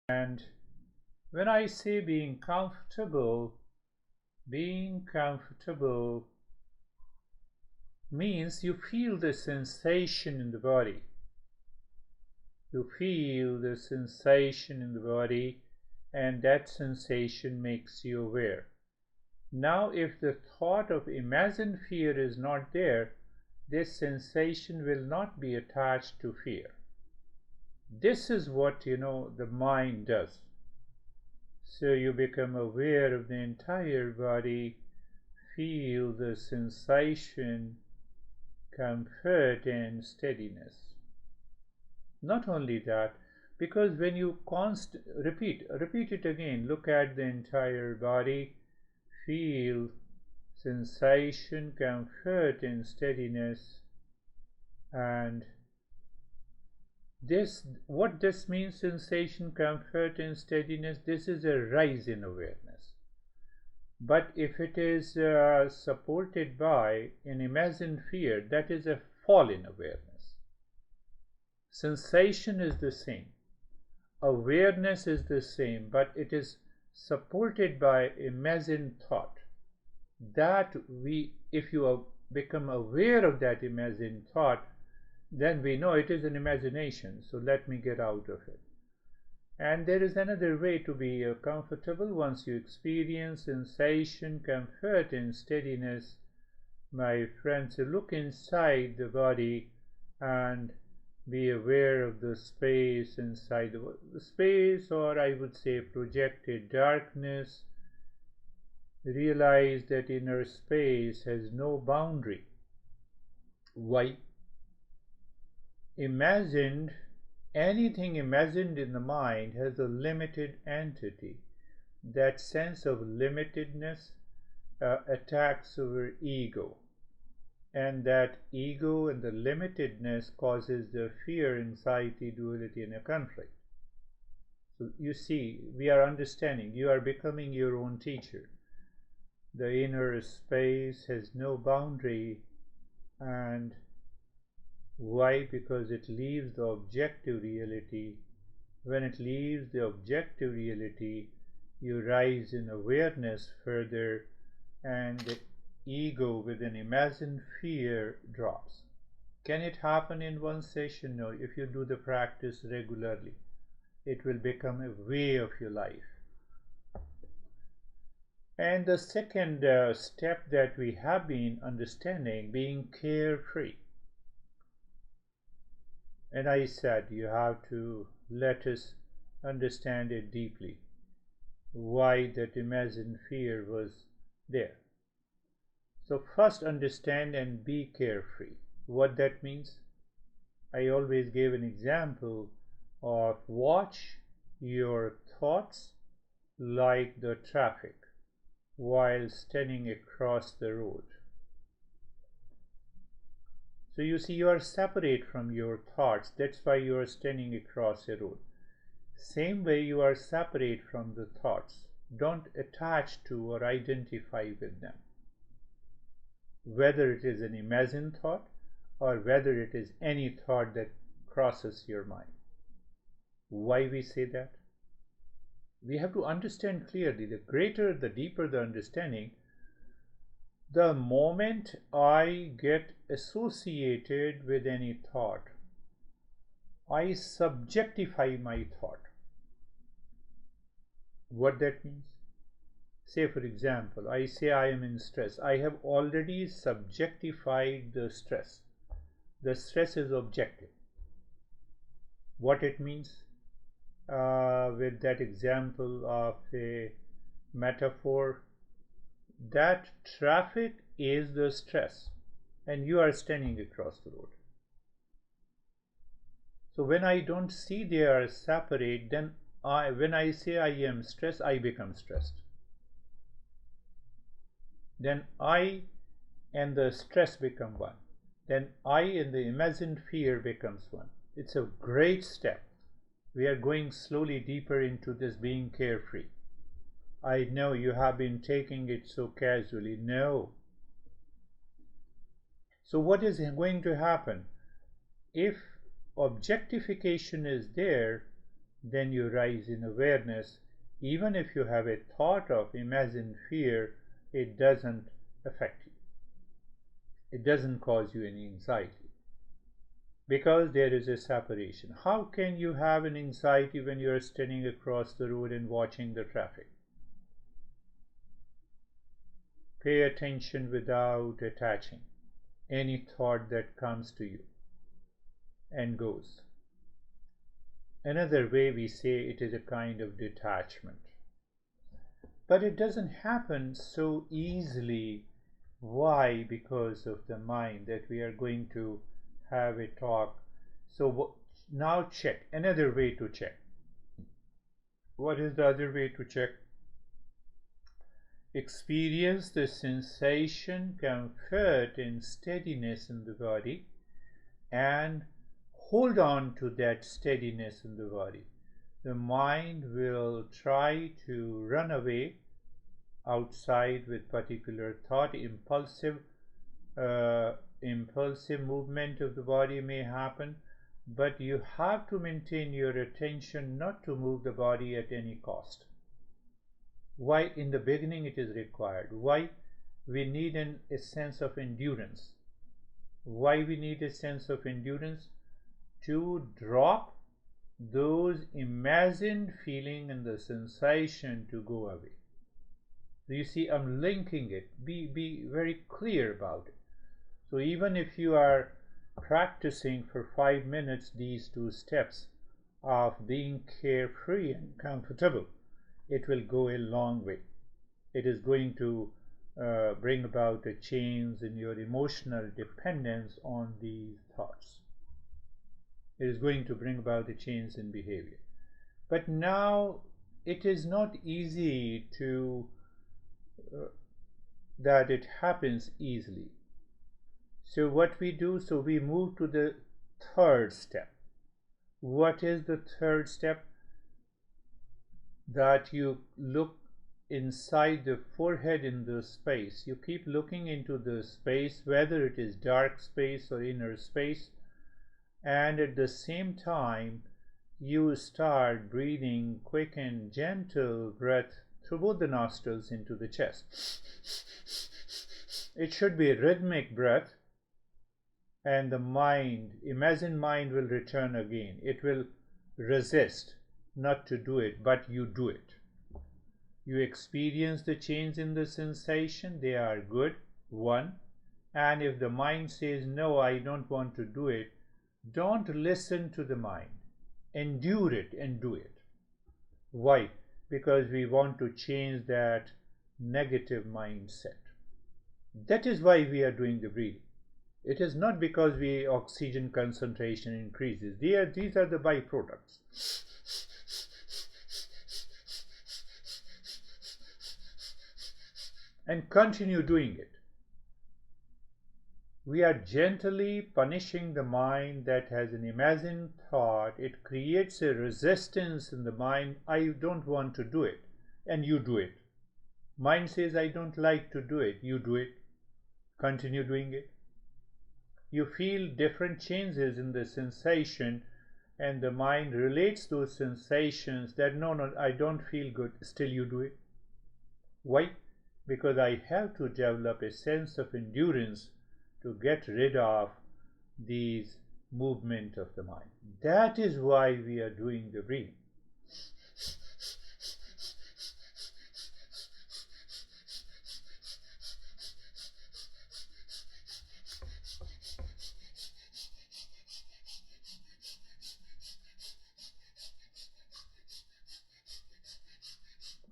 And when I say being comfortable means you feel the sensation in the body. You feel the sensation in the body, and that sensation makes you aware. Now, if the thought of imagined fear is not there, this sensation will not be attached to fear. This is what, the mind does. So you become aware of the entire body, feel the sensation, comfort and steadiness. Not only that, because when you repeat it again, look at the entire body, feel sensation, comfort and steadiness, and what this means, sensation, comfort and steadiness, this is a rise in awareness. But if it is supported by an imagined fear, that is a fall in awareness. Sensation is the same, awareness is the same, but it is supported by imagined thought. That if you become aware of that imagined thought, then we know it is an imagination, so let me get out of it. And there is another way to be comfortable. Once you experience sensation, comfort and steadiness, my friends, you look inside the body and be aware of the space inside the space, or I would say projected darkness. Realize that inner space has no boundary. Why? Anything imagined in the mind has a limited entity. That sense of limitedness attacks our ego. And that ego and the limitedness causes the fear, anxiety, duality, and a conflict. So you see, we are understanding, you are becoming your own teacher. The inner space has no boundary. And why? Because it leaves the objective reality. When it leaves the objective reality, you rise in awareness further, and the ego with an imagined fear drops. Can it happen in one session? No. If you do the practice regularly, it will become a way of your life. And the second step that we have been understanding, being carefree. And I said you have to let us understand it deeply, why that imagined fear was there. So first understand and be carefree. What that means? I always gave an example of watch your thoughts like the traffic while standing across the road. So you see, you are separate from your thoughts. That's why you are standing across a road. Same way you are separate from the thoughts. Don't attach to or identify with them. Whether it is an imagined thought or whether it is any thought that crosses your mind. Why we say that? We have to understand clearly. The greater, the deeper the understanding, the moment I get associated with any thought, I subjectify my thought. What that means? Say, for example, I say I am in stress. I have already subjectified the stress. The stress is objective. What it means? With that example of a metaphor, that traffic is the stress and you are standing across the road. So when I don't see they are separate, then when I say I am stressed, I become stressed. Then I and the stress become one. Then I and the imagined fear becomes one. It's a great step. We are going slowly deeper into this being carefree. I know you have been taking it so casually. No. So what is going to happen? If objectification is there, then you rise in awareness. Even if you have a thought of imagined fear, it doesn't affect you. It doesn't cause you any anxiety because there is a separation. How can you have an anxiety when you are standing across the road and watching the traffic? Pay attention without attaching any thought that comes to you and goes. Another way we say it is a kind of detachment. But it doesn't happen so easily. Why? Because of the mind that we are going to have a talk. So now check. Another way to check. What is the other way to check? Experience the sensation, comfort, and steadiness in the body, and hold on to that steadiness in the body. The mind will try to run away outside with particular thought. Impulsive movement of the body may happen, but you have to maintain your attention not to move the body at any cost. Why? In the beginning it is required. Why? We need a sense of endurance. Why we need a sense of endurance? To drop those imagined feeling and the sensation to go away. You see, I'm linking it. Be very clear about it. So even if you are practicing for 5 minutes these two steps of being carefree and comfortable, it will go a long way. It is going to bring about a change in your emotional dependence on these thoughts. It is going to bring about a change in behavior. But now it is not easy to that it happens easily. So what we do, so we move to the third step. What is the third step? That you look inside the forehead in the space. You keep looking into the space, whether it is dark space or inner space, and at the same time you start breathing quick and gentle breath through both the nostrils into the chest. It should be a rhythmic breath, and the mind, imagined mind, will return again. It will resist not to do it, but you do it. You experience the change in the sensation. They are good. One. And if the mind says, no, I don't want to do it, don't listen to the mind. Endure it and do it. Why? Because we want to change that negative mindset. That is why we are doing the breathing. It is not because oxygen concentration increases. These are the byproducts. And continue doing it. We are gently punishing the mind that has an imagined thought. It creates a resistance in the mind. I don't want to do it. And you do it. Mind says, I don't like to do it. You do it. Continue doing it. You feel different changes in the sensation, and the mind relates those sensations that no, I don't feel good. Still you do it. Why? Because I have to develop a sense of endurance to get rid of these movement of the mind. That is why we are doing the breathing.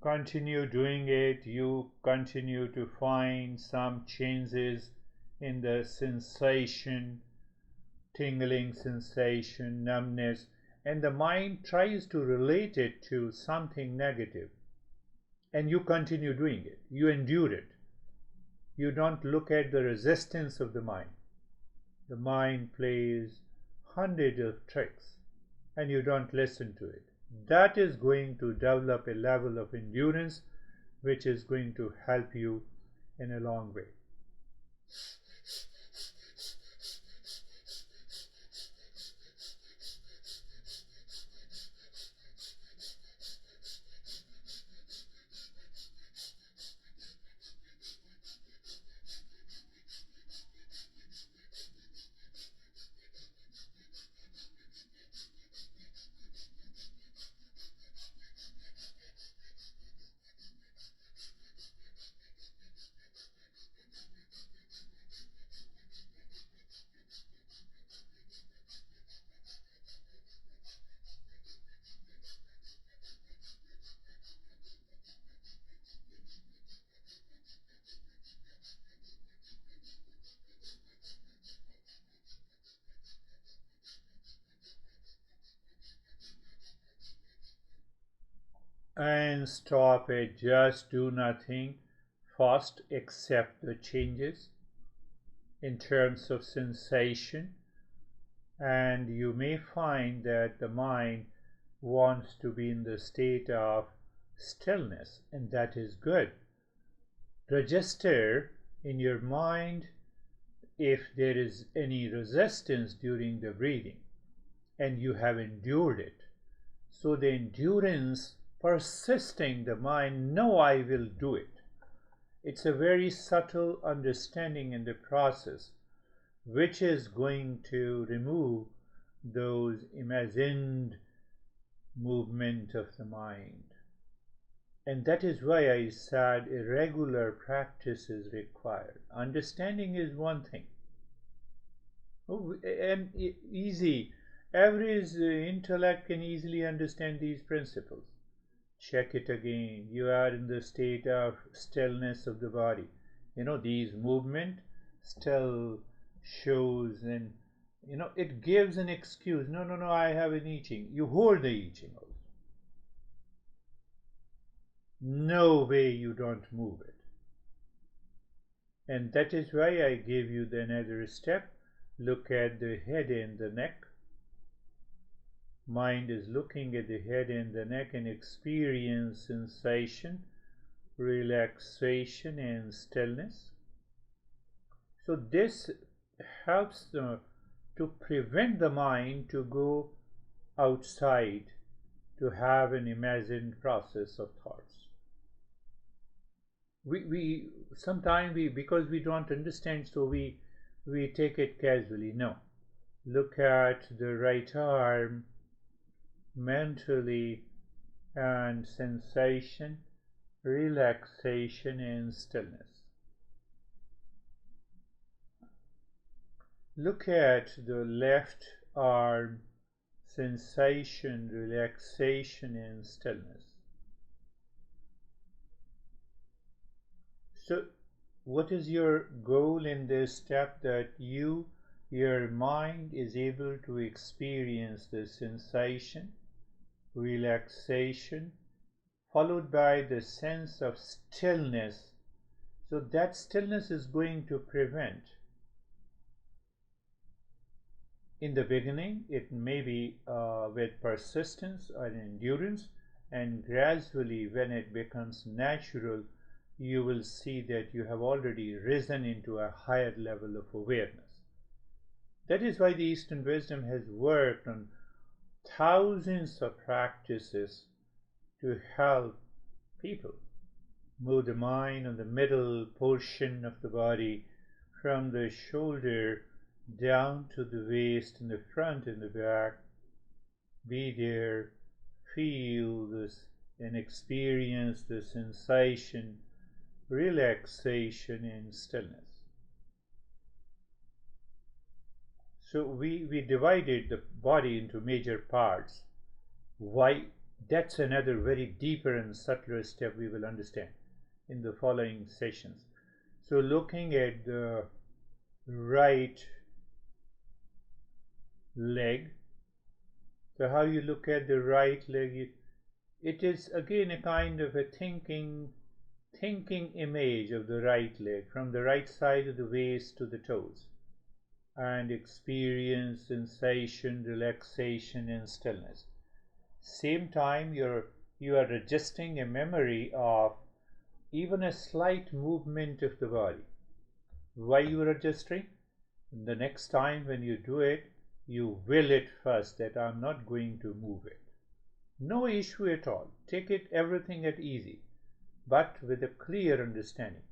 Continue doing it. You continue to find some changes in the sensation, tingling sensation, numbness, and the mind tries to relate it to something negative, and you continue doing it. You endure it. You don't look at the resistance of the mind. The mind plays hundreds of tricks, and you don't listen to it. That is going to develop a level of endurance which is going to help you in a long way. and stop it. Just do nothing. First, accept the changes in terms of sensation, and you may find that the mind wants to be in the state of stillness, and that is good. Register in your mind if there is any resistance during the breathing and you have endured it. So the endurance persisting the mind, no, I will do it. It's a very subtle understanding in the process which is going to remove those imagined movement of the mind. And that is why I said irregular practice is required. Understanding is one thing. And easy. Average intellect can easily understand these principles. Check it again. You are in the state of stillness of the body. These movement still shows, and it gives an excuse. No, I have an itching. You hold the itching also. No way you don't move it. And that is why I gave you the another step. Look at the head and the neck. Mind is looking at the head and the neck and experience sensation, relaxation and stillness. So this helps to prevent the mind to go outside to have an imagined process of thoughts. We sometimes because we don't understand, so we take it casually. No, look at the right arm mentally, and sensation, relaxation and stillness. Look at the left arm, sensation, relaxation and stillness. So what is your goal in this step? That your mind is able to experience the sensation, relaxation, followed by the sense of stillness. So that stillness is going to prevent. In the beginning, it may be with persistence or endurance, and gradually, when it becomes natural, you will see that you have already risen into a higher level of awareness. That is why the Eastern wisdom has worked on thousands of practices to help people move the mind on the middle portion of the body, from the shoulder down to the waist, in the front and the back. Be there, feel this and experience the sensation, relaxation and stillness. So we divided the body into major parts. Why? That's another very deeper and subtler step we will understand in the following sessions. So looking at the right leg, so how you look at the right leg, it is again a kind of a thinking image of the right leg, from the right side of the waist to the toes, and experience sensation, relaxation and stillness. Same time you are registering a memory of even a slight movement of the body. Why you are registering? The next time when you do it, you will it first that I'm not going to move it. No issue at all. Take it everything at easy, but with a clear understanding.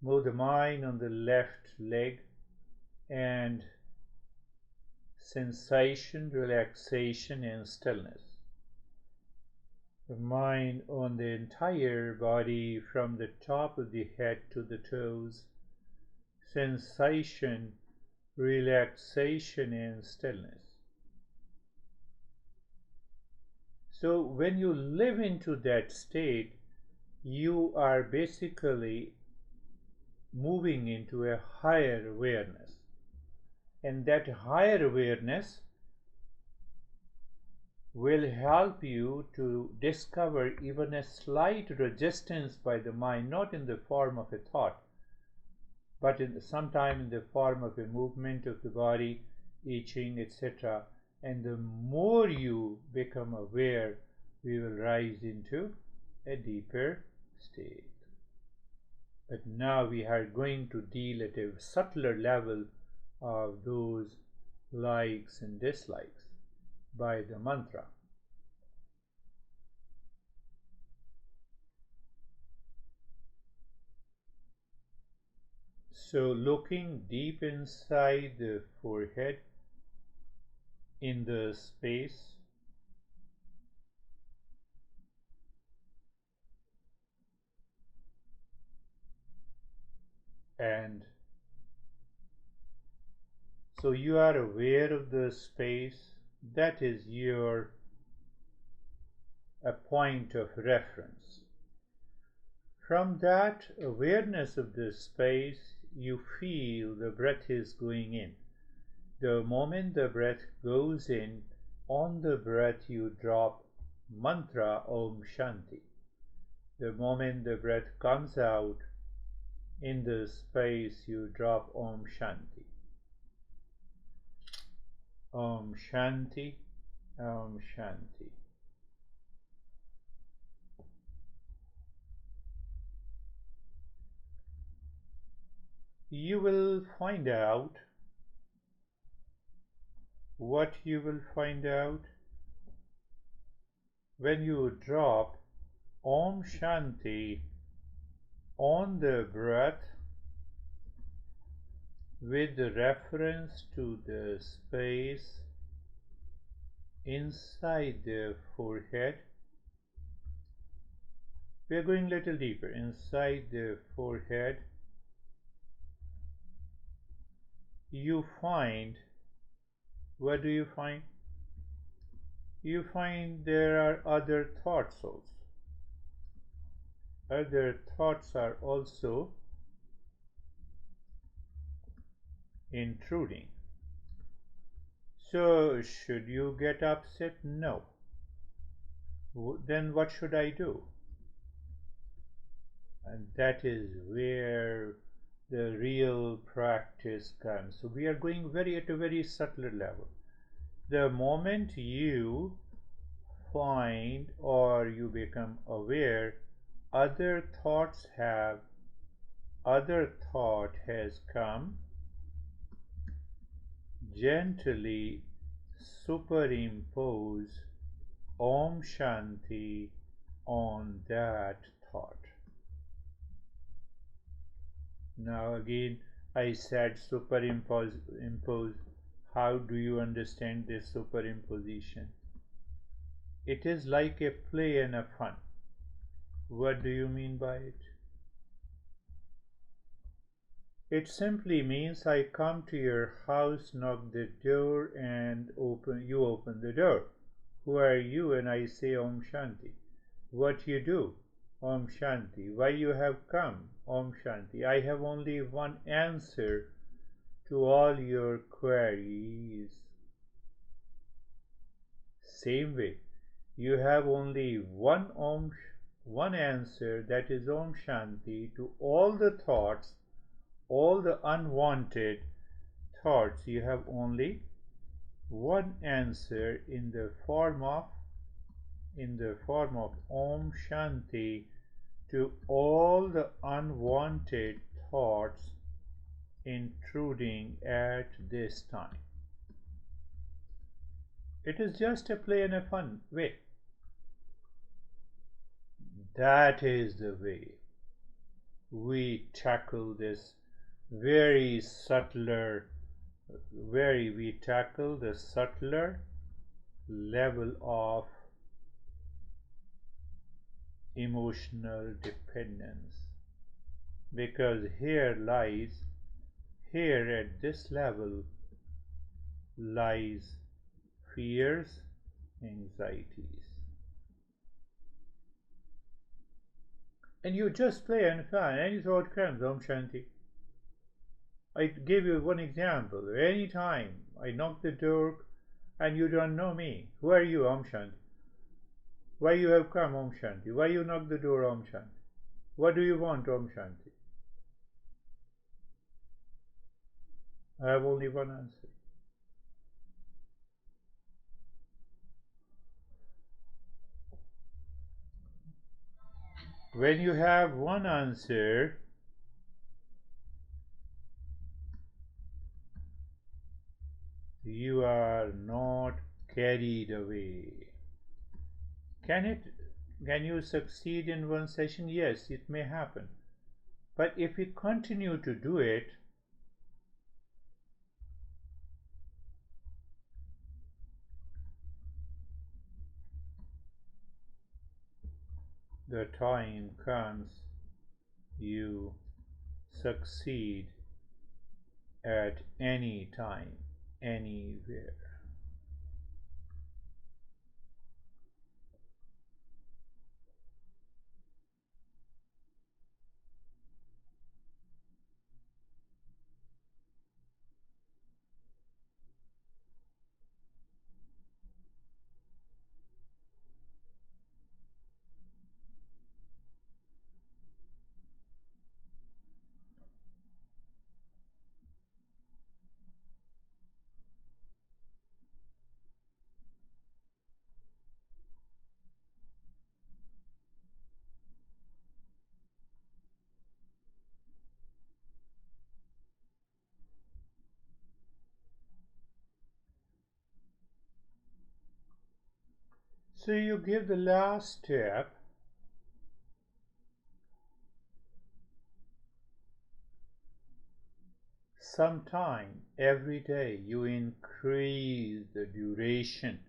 Move the mind on the left leg, and sensation, relaxation and stillness. The mind on the entire body, from the top of the head to the toes. Sensation, relaxation and stillness. So when you live into that state, you are basically moving into a higher awareness. And that higher awareness will help you to discover even a slight resistance by the mind, not in the form of a thought, but sometime in the form of a movement of the body, itching, etc. And the more you become aware, we will rise into a deeper state. But now we are going to deal at a subtler level of those likes and dislikes by the mantra. So looking deep inside the forehead, in the space, and so you are aware of the space, that is your a point of reference. From that awareness of the space, you feel the breath is going in. The moment the breath goes in, on the breath you drop mantra Om Shanti. The moment the breath comes out, in the space you drop Om Shanti. Om Shanti, Om Shanti. You will find out what you will find out when you drop Om Shanti on the breath with reference to the space inside the forehead. We are going a little deeper inside the forehead. You find, what do you find? You find there are other thoughts also. Other thoughts are also intruding. So, should you get upset? No. Then what should I do? And that is where the real practice comes. So we are going at a very subtler level. The moment you find or you become aware other thought has come, gently superimpose Om Shanti on that thought. Now again I said superimpose. How do you understand this superimposition? It is like a play and a fun. What do you mean by it? It simply means I come to your house, knock the door, and you open the door. Who are you? And I say Om Shanti. What you do? Om Shanti. Why you have come? Om Shanti. I have only one answer to all your queries. Same way, you have only one answer, that is Om Shanti, to all the thoughts, all the unwanted thoughts. You have only one answer in the form of Om Shanti to all the unwanted thoughts intruding at this time. It is just a play and a fun way. That is the way we tackle this we tackle the subtler level of emotional dependence, because here at this level lies fears, anxieties. And you just play and fun. Any thought comes, Om Shanti. I give you one example. Anytime I knock the door, and you don't know me. Who are you, Om Shanti? Why you have come, Om Shanti? Why you knock the door, Om Shanti? What do you want, Om Shanti? I have only one answer. When you have one answer, you are not carried away. Can you succeed in one session? Yes, it may happen. But if we continue to do it, the time comes you succeed at any time, anywhere. So you give the last step, some time every day. You increase the duration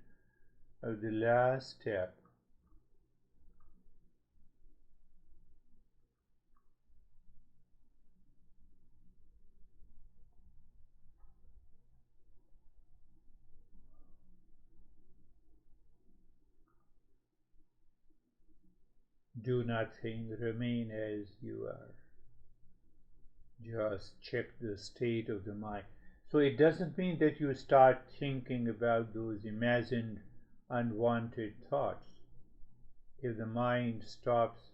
of the last step. Do nothing, remain as you are. Just check the state of the mind. So it doesn't mean that you start thinking about those imagined unwanted thoughts. If the mind stops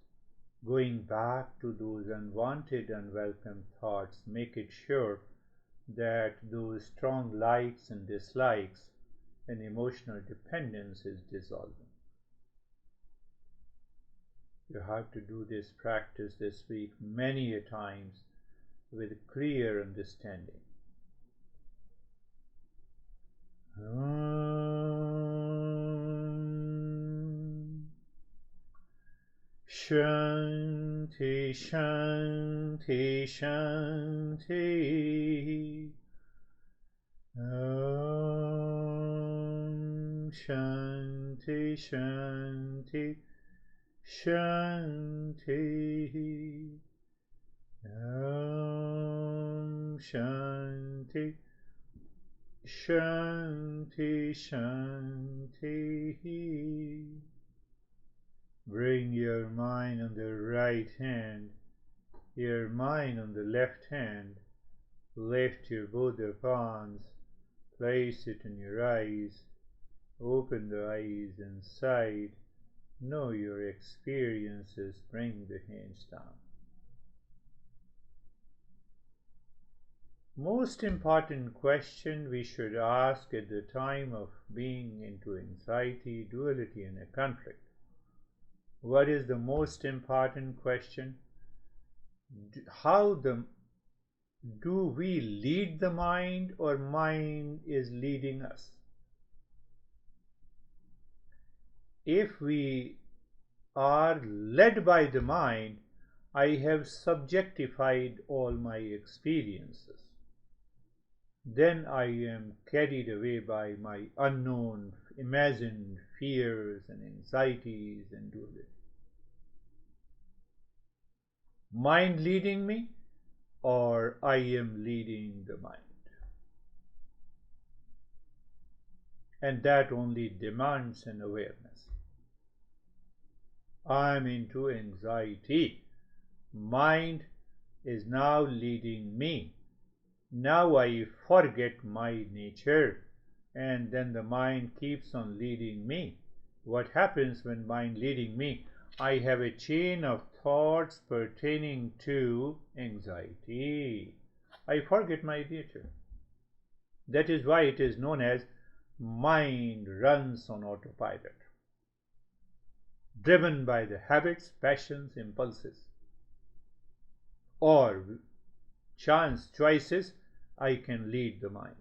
going back to those unwanted, unwelcome thoughts, make it sure that those strong likes and dislikes and emotional dependence is dissolving. You have to do this practice this week many a times with clear understanding. Shanti, Shanti, Shanti. Om Shanti, Shanti, Shanti. Om Shanti, Shanti, Shanti. Bring your mind on the right hand, your mind on the left hand. Lift your both your palms, place it in your eyes, open the eyes inside. Know your experiences, bring the hands down. Most important question we should ask at the time of being into anxiety, duality, and a conflict. What is the most important question? Do we lead the mind, or mind is leading us? If we are led by the mind, I have subjectified all my experiences. Then I am carried away by my unknown, imagined fears and anxieties and duality. Mind leading me, or I am leading the mind? And that only demands an awareness. I'm into anxiety. Mind is now leading me. Now I forget my nature and then the mind keeps on leading me. What happens when mind leading me? I have a chain of thoughts pertaining to anxiety. I forget my nature. That is why it is known as mind runs on autopilot, driven by the habits, passions, impulses, or chance choices. I can lead the mind.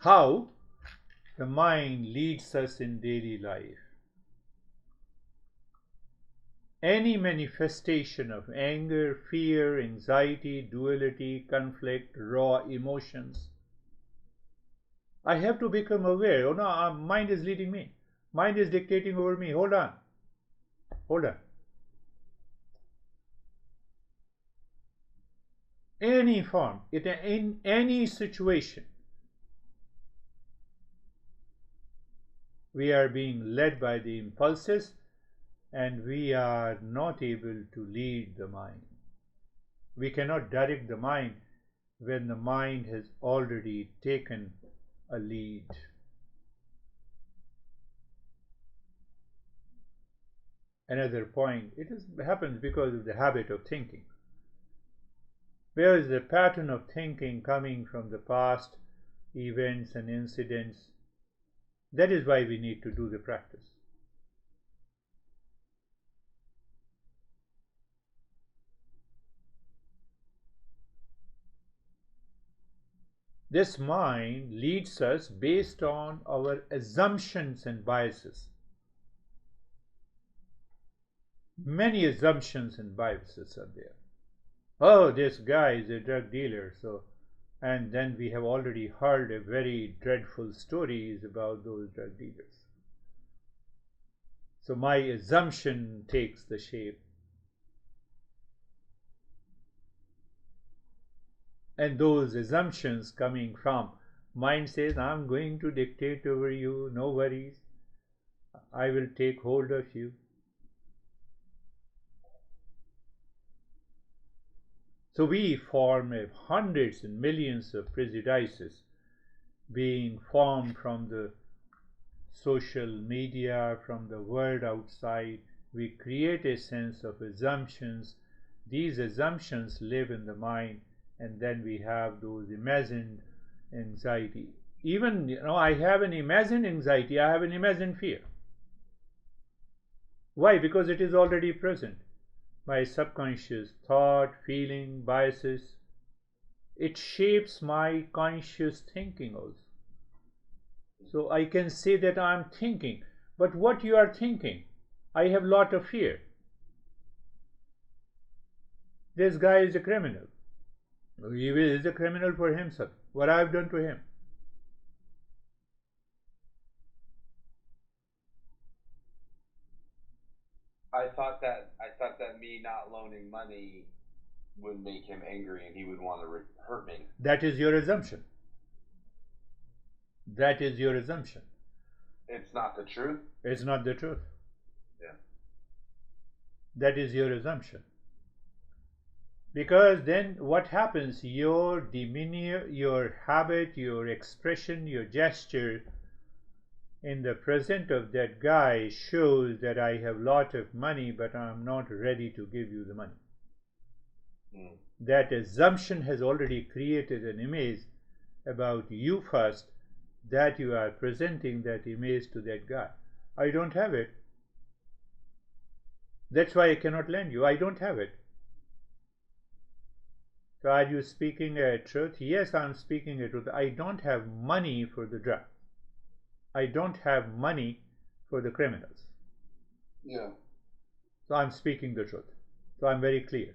How the mind leads us in daily life. Any manifestation of anger, fear, anxiety, duality, conflict, raw emotions, I have to become aware. Oh no, mind is leading me. Mind is dictating over me. Hold on. Hold on. Any form, in any situation, we are being led by the impulses and we are not able to lead the mind. We cannot direct the mind when the mind has already taken a lead. Another point, happens because of the habit of thinking. Where is the pattern of thinking coming from the past events and incidents? That is why we need to do the practice. This mind leads us based on our assumptions and biases. Many assumptions and biases are there. Oh, this guy is a drug dealer, and then we have already heard a very dreadful stories about those drug dealers. So my assumption takes the shape. And those assumptions coming from mind says, I'm going to dictate over you, no worries. I will take hold of you. So we form hundreds and millions of prejudices being formed from the social media, from the world outside. We create a sense of assumptions. These assumptions live in the mind, and then we have those imagined anxiety. Even, I have an imagined anxiety, I have an imagined fear. Why? Because it is already present. My subconscious thought, feeling, biases, it shapes my conscious thinking also. So I can say that I'm thinking, but what you are thinking? I have lot of fear. This guy is a criminal. He is a criminal for himself. What I have done to him? I thought that me not loaning money would make him angry and he would want to hurt me. That is your assumption. That is your assumption. It's not the truth. It's not the truth. Yeah. That is your assumption. Because then what happens? Your demeanor, your habit, your expression, your gesture in the present of that guy shows that I have lot of money, but I'm not ready to give you the money. That assumption has already created an image about you first, that you are presenting that image to that guy. I don't have it. That's why I cannot lend you. I don't have it. So are you speaking a truth? Yes, I'm speaking a truth. I don't have money for the drug. I don't have money for the criminals. Yeah. So I'm speaking the truth. So I'm very clear.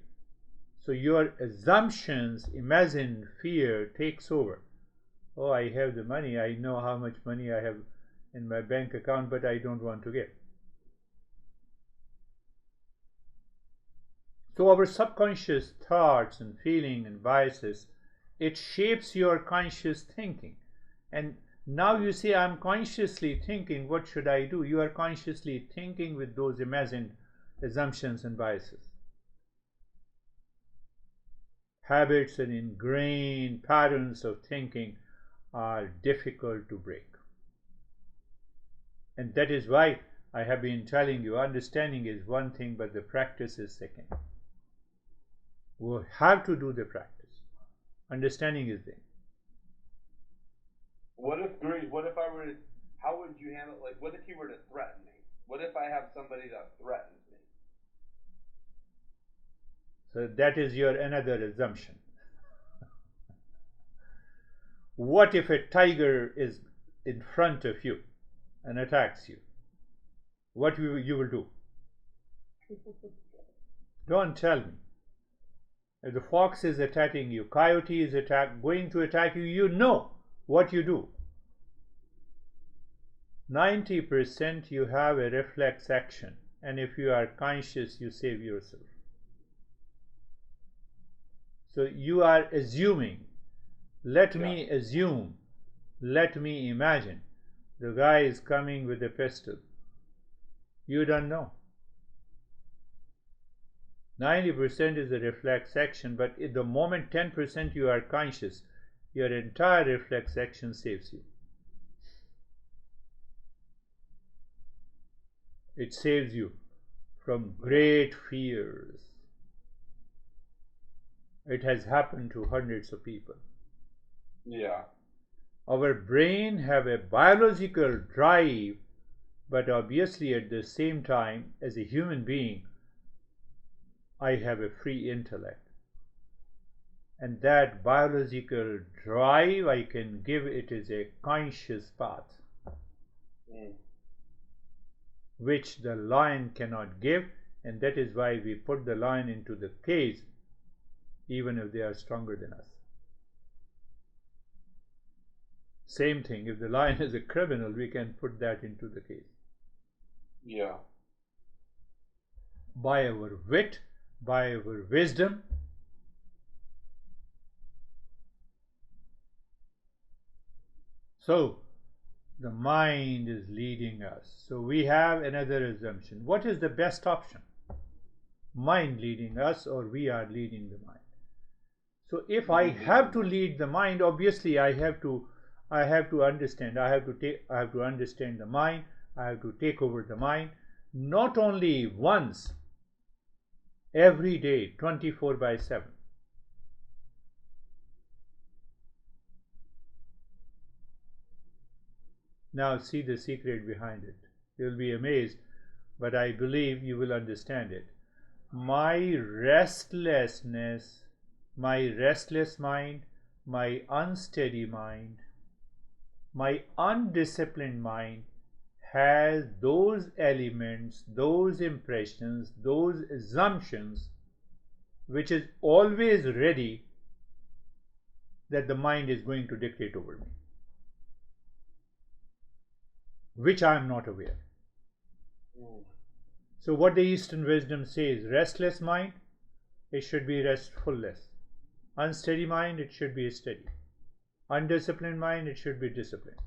So your assumptions, imagined fear takes over. Oh, I have the money. I know how much money I have in my bank account, but I don't want to give. So our subconscious thoughts and feeling and biases, it shapes your conscious thinking. And now you say, I'm consciously thinking, what should I do? You are consciously thinking with those imagined assumptions and biases. habits and ingrained patterns of thinking are difficult to break. And that is why I have been telling you, understanding is one thing, but the practice is second. We have to do the practice. Understanding is thing. What if I were to, how would you handle, like, what if you were to threaten me? What if I have somebody that threatens me? So that is your another assumption. What if a tiger is in front of you and attacks you? What you will do? Don't tell me. If the fox is attacking you, coyote is going to attack you, you know what you do. 90% you have a reflex action, and if you are conscious, you save yourself. So you are assuming. Let me assume, let me imagine, the guy is coming with a pistol. You don't know. 90% is a reflex action, but at the moment 10% you are conscious, your entire reflex action saves you. It saves you from great fears. It has happened to hundreds of people. Yeah. Our brain have a biological drive, but obviously at the same time, as a human being, I have a free intellect. And that biological drive, I can give it as a conscious path, which the lion cannot give, and that is why we put the lion into the cage, even if they are stronger than us. Same thing, if the lion is a criminal, we can put that into the cage. Yeah. By our wit, by our wisdom. So, the mind is leading us. So we have another assumption. What is the best option? Mind leading us, or we are leading the mind? So if I have to lead the mind, obviously I have to understand. I have to understand the mind. I have to take over the mind, not only once, every day, 24/7. Now see the secret behind it. You'll be amazed, but I believe you will understand it. My restlessness, my restless mind, my unsteady mind, my undisciplined mind has those elements, those impressions, those assumptions, which is always ready that the mind is going to dictate over me, which I am not aware. So what the Eastern wisdom says, restless mind, it should be restfulness. Unsteady mind, it should be steady. Undisciplined mind, it should be disciplined.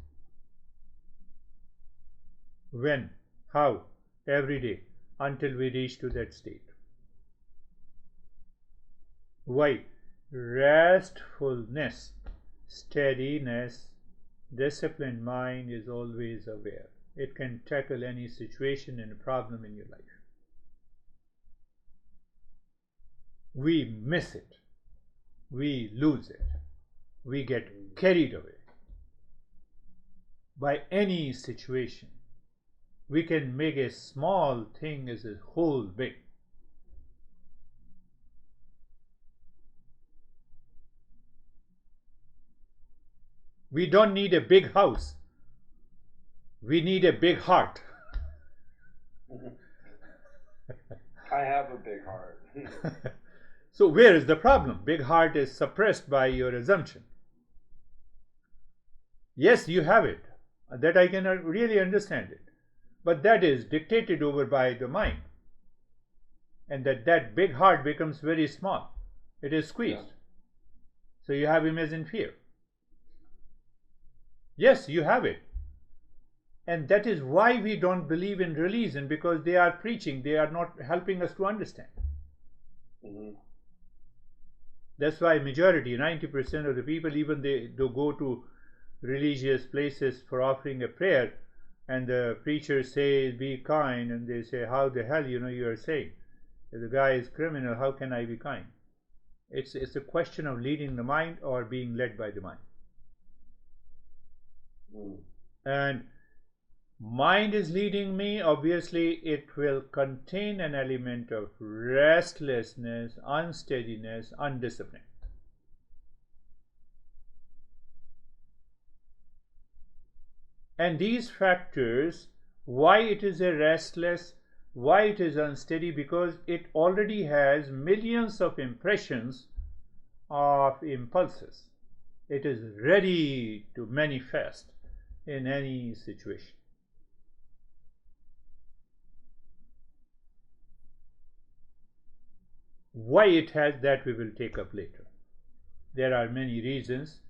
When? How? Every day, until we reach to that state. Why? Restfulness, steadiness, disciplined mind is always aware. It can tackle any situation and problem in your life. We miss it. We lose it. We get carried away by any situation. We can make a small thing as a whole big. We don't need a big house. We need a big heart. I have a big heart. So where is the problem? Big heart is suppressed by your assumption. Yes, you have it. That I can really understand it. But that is dictated over by the mind. And that big heart becomes very small. It is squeezed. Yeah. So you have imagined fear. Yes, you have it. And that is why we don't believe in religion, because they are preaching, they are not helping us to understand. That's why majority, 90% of the people, even they go to religious places for offering a prayer, and the preacher says, be kind, and they say, how the hell you are saying? If the guy is criminal, how can I be kind? It's a question of leading the mind or being led by the mind. And mind is leading me, obviously it will contain an element of restlessness, unsteadiness, undiscipline. And these factors, why it is a restless, why it is unsteady, because it already has millions of impressions of impulses. It is ready to manifest in any situation. Why it has, that we will take up later. There are many reasons,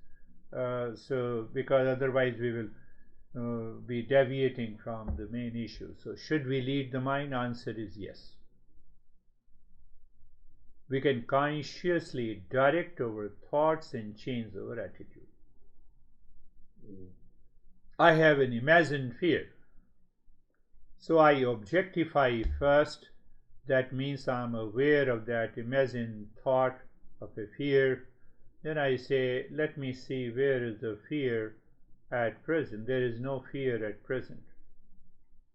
because otherwise we will be deviating from the main issue. So should we lead the mind? Answer is yes. We can consciously direct our thoughts and change our attitude. I have an imagined fear, so I objectify first. That means I am aware of that imagined thought of a fear. Then I say, let me see, where is the fear at present? There is no fear at present.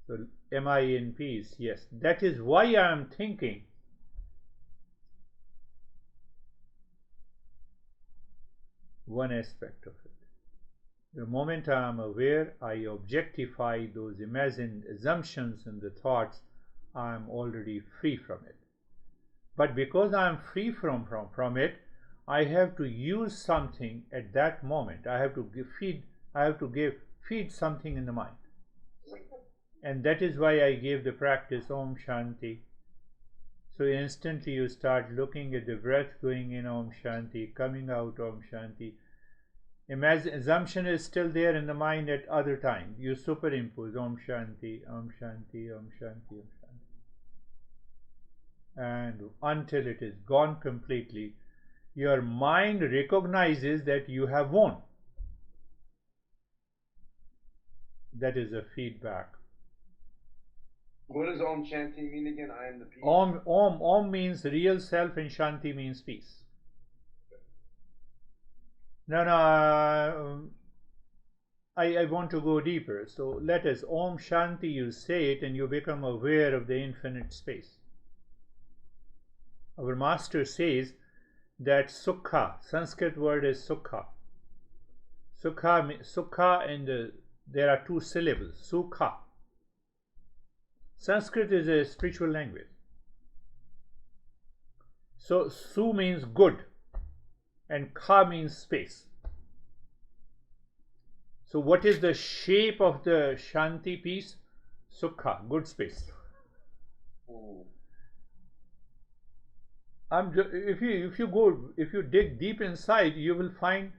So am I in peace? Yes. That is why I am thinking. One aspect of it. The moment I am aware, I objectify those imagined assumptions and the thoughts. I am already free from it. But because I am free from it, I have to use something at that moment. I have to feed something in the mind. And that is why I gave the practice Om Shanti. So instantly you start looking at the breath going in, Om Shanti, coming out, Om Shanti. Assumption is still there in the mind at other times. You superimpose Om Shanti, Om Shanti, Om Shanti, Om Shanti. And until it is gone completely, your mind recognizes that you have won. That is a feedback. What does Om Shanti mean again? I am the peace. Om means real self and Shanti means peace. No, I want to go deeper. So let us, Om Shanti, you say it and you become aware of the infinite space. Our master says that Sukha, Sanskrit word is Sukha. Sukha and there are two syllables, Sukha. Sanskrit is a spiritual language. So Su means good and Kha means space. So what is the shape of the Shanti peace? Sukha, good space. If you dig deep inside, you will find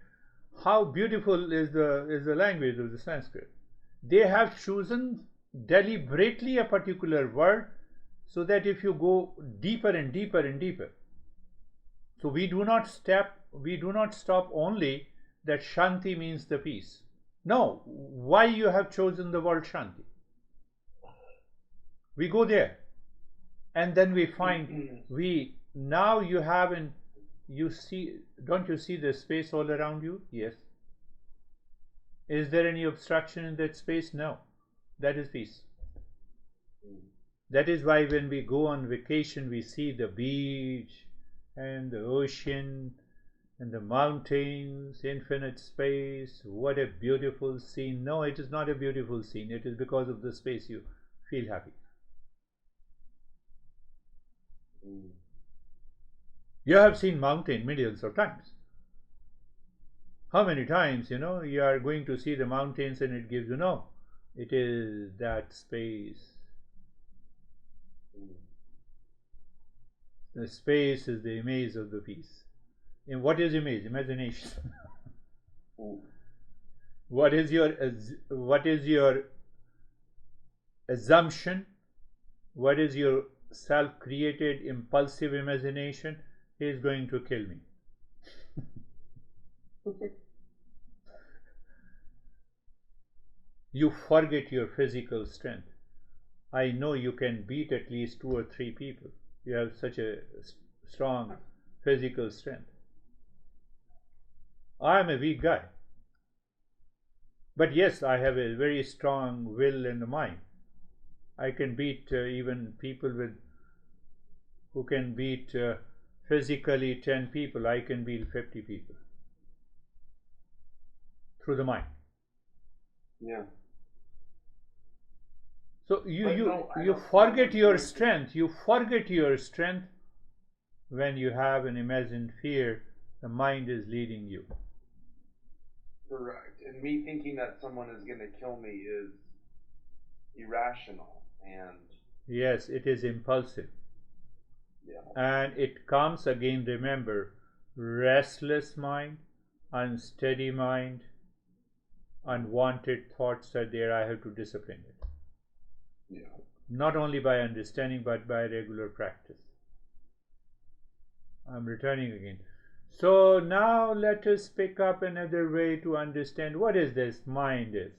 how beautiful is the language of the Sanskrit. They have chosen deliberately a particular word so that if you go deeper and deeper and deeper. So we do not stop only that Shanti means the peace. No, why you have chosen the word Shanti? We go there, and then we find now you haven't. You see, don't you see the space all around you? Yes. Is there any obstruction in that space? No. That is peace. That is why when we go on vacation, we see the beach and the ocean and the mountains, infinite space. What a beautiful scene. No, it is not a beautiful scene. It is because of the space you feel happy. You have seen mountain millions of times. How many times, you are going to see the mountains and it gives you no. It is that space. The space is the image of the peace. And what is image? Imagination. What is your assumption? What is your self-created impulsive imagination? He is going to kill me. You forget your physical strength. I know you can beat at least 2 or 3 people. You have such a strong physical strength. I am a weak guy. But yes, I have a very strong will and mind. I can beat even people who can beat physically 10 people. I can beat 50 people through the mind. Yeah. So you forget your strength. You forget your strength when you have an imagined fear. The mind is leading you. Correct. And me thinking that someone is going to kill me is irrational. And yes, it is impulsive. Yeah. And it comes again, remember, restless mind, unsteady mind, unwanted thoughts are there. I have to discipline it. Yeah. Not only by understanding but by regular practice. I'm returning again. So now let us pick up another way to understand what is this mind is.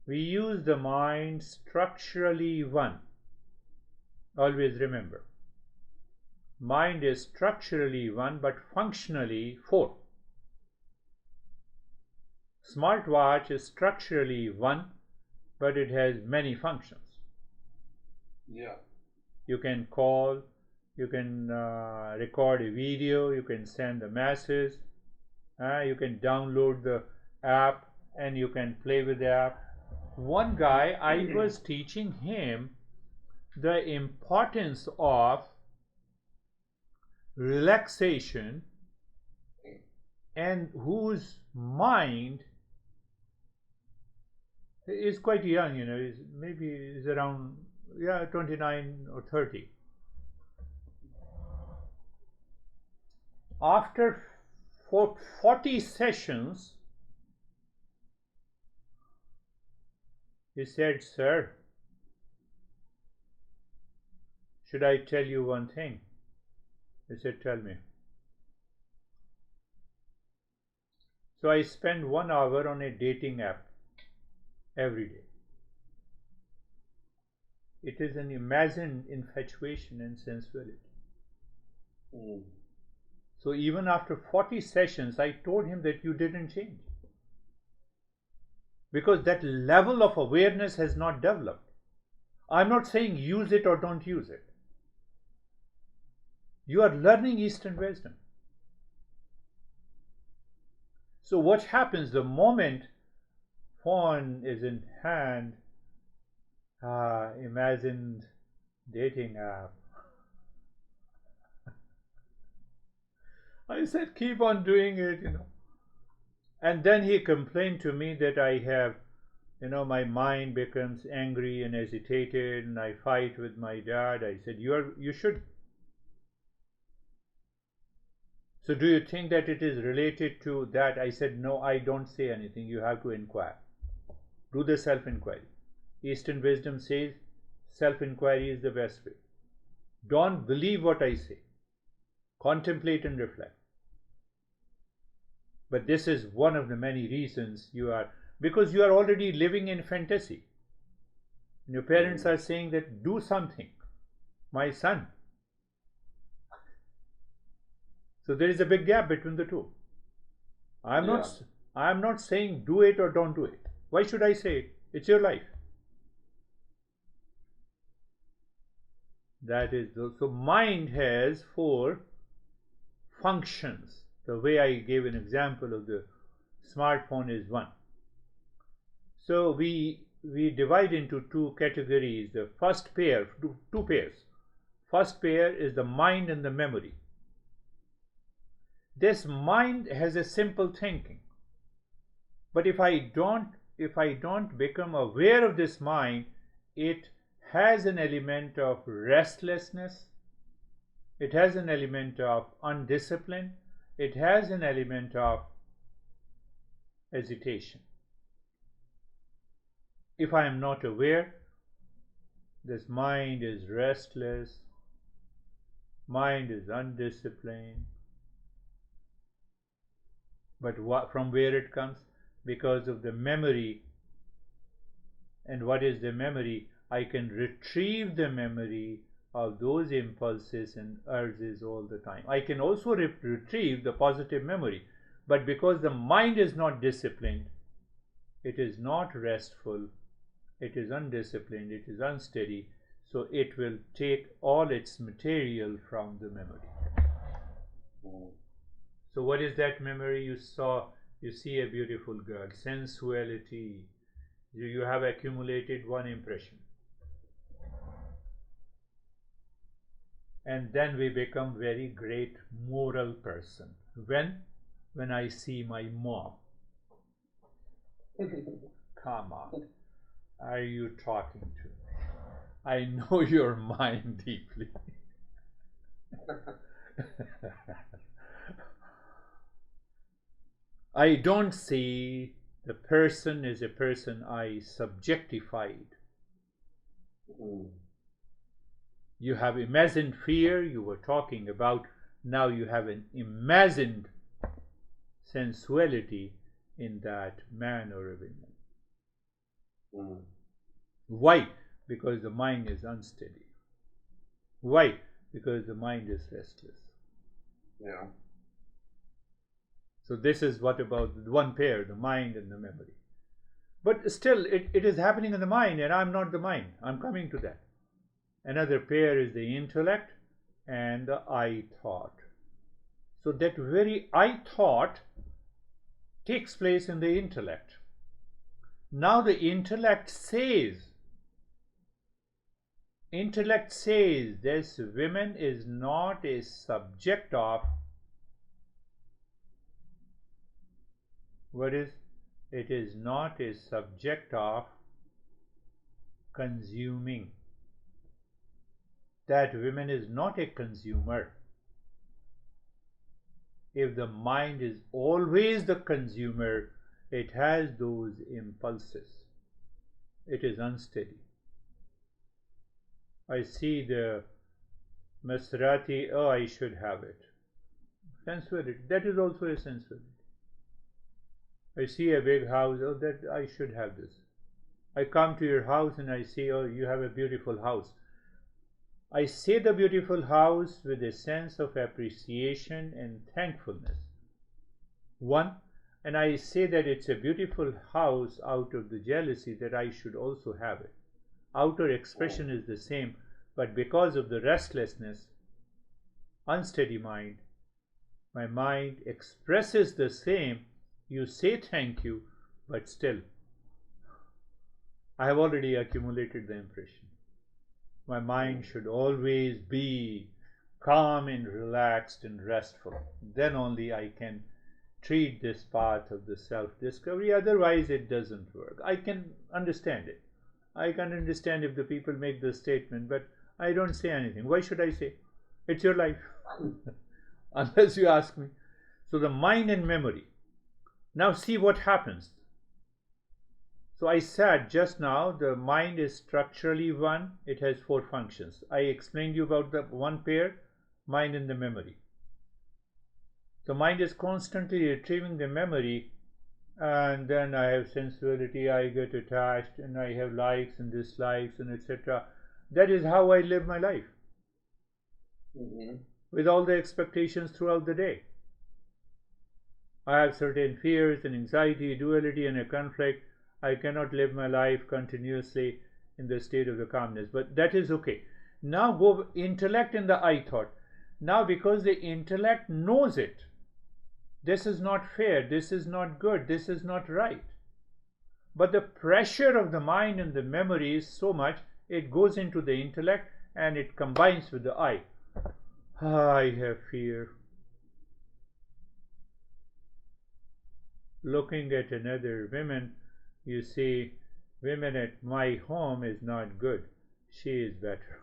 We use the mind structurally one. Always remember. Mind is structurally one but functionally 4. Smartwatch is structurally one but it has many functions. Yeah. You can call, you can record a video, you can send a message, you can download the app and you can play with the app. One guy, I was teaching him the importance of relaxation, and whose mind is quite young, maybe is around 29 or 30. After 40 sessions, he said, "Sir, should I tell you one thing?" I said, "Tell me." So I spend 1 hour on a dating app every day. It is an imagined infatuation and sensuality. So even after 40 sessions, I told him that you didn't change. Because that level of awareness has not developed. I'm not saying use it or don't use it. You are learning Eastern wisdom. So what happens the moment phone is in hand, imagined dating app. I said, keep on doing it, And then he complained to me that I have, my mind becomes angry and agitated and I fight with my dad. I said, you should. So do you think that it is related to that? I said, no, I don't say anything. You have to inquire. Do the self-inquiry. Eastern wisdom says self-inquiry is the best way. Don't believe what I say. Contemplate and reflect. But this is one of the many reasons because you are already living in fantasy. And your parents are saying that do something, my son. So there is a big gap between the two. I am not saying do it or don't do it. Why should I say it? It's your life. That is so mind has 4 functions. The way I gave an example of the smartphone is one. So we divide into 2 categories. The first pair, 2 pairs. First pair is the mind and the memory. This mind has a simple thinking. But if I don't become aware of this mind, it has an element of restlessness. It has an element of undiscipline. It has an element of hesitation. If I am not aware, this mind is restless, mind is undisciplined, But from where it comes? Because of the memory. And what is the memory? I can retrieve the memory of those impulses and urges all the time. I can also retrieve the positive memory. But because the mind is not disciplined, it is not restful, it is undisciplined, it is unsteady, so it will take all its material from the memory. So what is that memory? You see a beautiful girl, sensuality. You have accumulated one impression. And then we become very great moral person. When I see my mom. Come on. Are you talking to me? I know your mind deeply. I don't see the person as a person I subjectified. You have imagined fear, you were talking about, now you have an imagined sensuality in that man or a woman. Why? Because the mind is unsteady. Why? Because the mind is restless. Yeah. So this is what about one pair, the mind and the memory. But still, it is happening in the mind, and I'm not the mind. I'm coming to that. Another pair is the intellect and the I thought. So that very I thought takes place in the intellect. Now the intellect says this woman is not a subject of, what is, it is not a subject of consuming. That woman is not a consumer. If the mind is always the consumer, it has those impulses. It is unsteady. I see the Maserati, oh, I should have it. Sensuality, that is also a sensuality. I see a big house, oh, that I should have this. I come to your house and I see, oh, you have a beautiful house. I say the beautiful house with a sense of appreciation and thankfulness. One, and I say that it's a beautiful house out of the jealousy that I should also have it. Outer expression is the same, but because of the restlessness, unsteady mind, my mind expresses the same. You say thank you, but still, I have already accumulated the impression. My mind should always be calm and relaxed and restful. Then only I can treat this path of the self-discovery. Otherwise, it doesn't work. I can understand it. I can understand if the people make the statement, but I don't say anything. Why should I say? It's your life. Unless you ask me. So the mind and memory. Now see what happens. So I said just now, the mind is structurally one. It has four functions. I explained you about the one pair, mind and the memory. The mind is constantly retrieving the memory, and then I have sensuality, I get attached, and I have likes and dislikes and etc. That is how I live my life. With all the expectations throughout the day. I have certain fears and anxiety, duality and a conflict. I cannot live my life continuously in the state of the calmness, but that is okay. Now go intellect and the I thought. Now because the intellect knows it, this is not fair, this is not good, this is not right. But the pressure of the mind and the memory is so much, it goes into the intellect and it combines with the I. I have fear. Looking at another woman, you see, women at my home is not good. She is better.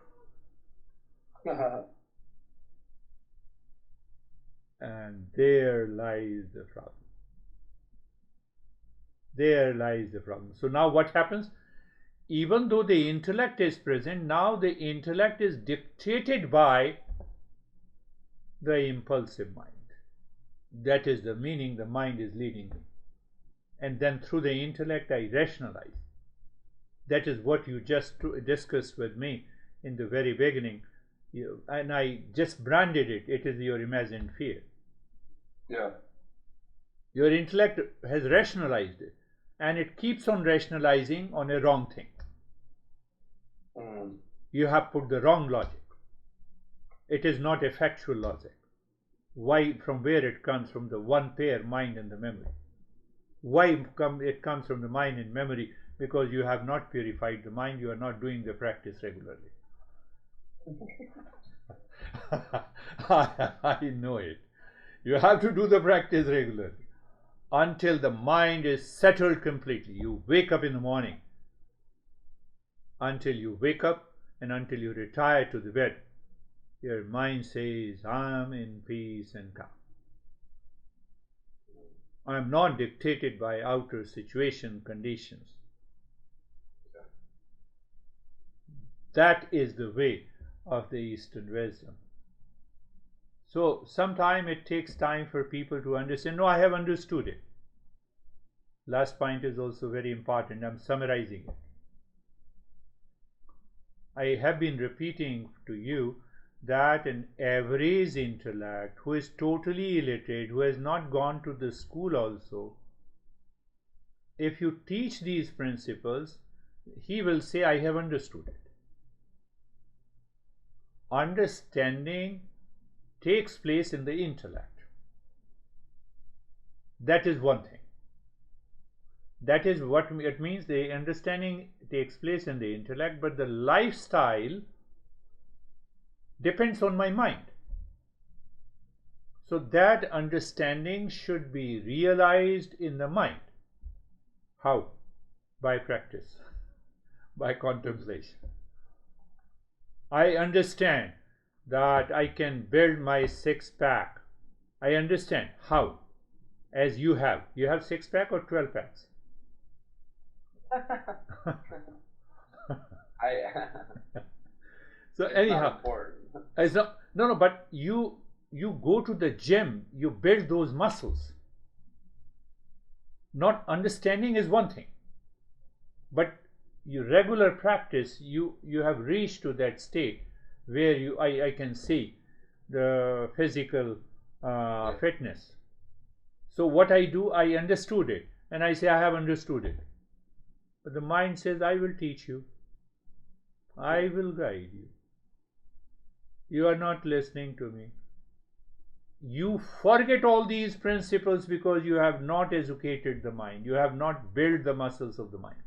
And there lies the problem. There lies the problem. So now what happens? Even though the intellect is present, now the intellect is dictated by the impulsive mind. That is the meaning the mind is leading me. And then through the intellect I rationalize. That is what you just discussed with me in the very beginning. And I just branded it. It is your imagined fear. Yeah. Your intellect has rationalized it. And it keeps on rationalizing on a wrong thing. You have put the wrong logic. It is not a factual logic. Why? From where it comes? From the one pair, mind and the memory. Why it comes from the mind and memory? Because you have not purified the mind. You are not doing the practice regularly. I know it. You have to do the practice regularly until the mind is settled completely. You wake up in the morning. Until you wake up and until you retire to the bed, your mind says, I am in peace and calm. I am not dictated by outer situation, conditions. That is the way of the Eastern wisdom. So sometimes it takes time for people to understand. No, I have understood it. Last point is also very important. I'm summarizing it. I have been repeating to you that an average intellect who is totally illiterate, who has not gone to the school also, if you teach these principles, he will say, I have understood it. Understanding takes place in the intellect. That is one thing. That is what it means. The understanding takes place in the intellect, but the lifestyle depends on my mind. So that understanding should be realized in the mind. How? By practice, by contemplation. I understand that I can build my six-pack. I understand. How? As you have. You have six-pack or 12 packs? So anyhow, it's not, no, but you go to the gym, you build those muscles. Not understanding is one thing, but your regular practice, you have reached to that state where I can see the physical fitness. So what I do, I understood it, and I say I have understood it. But the mind says, I will teach you. I will guide you. You are not listening to me. You forget all these principles because you have not educated the mind. You have not built the muscles of the mind.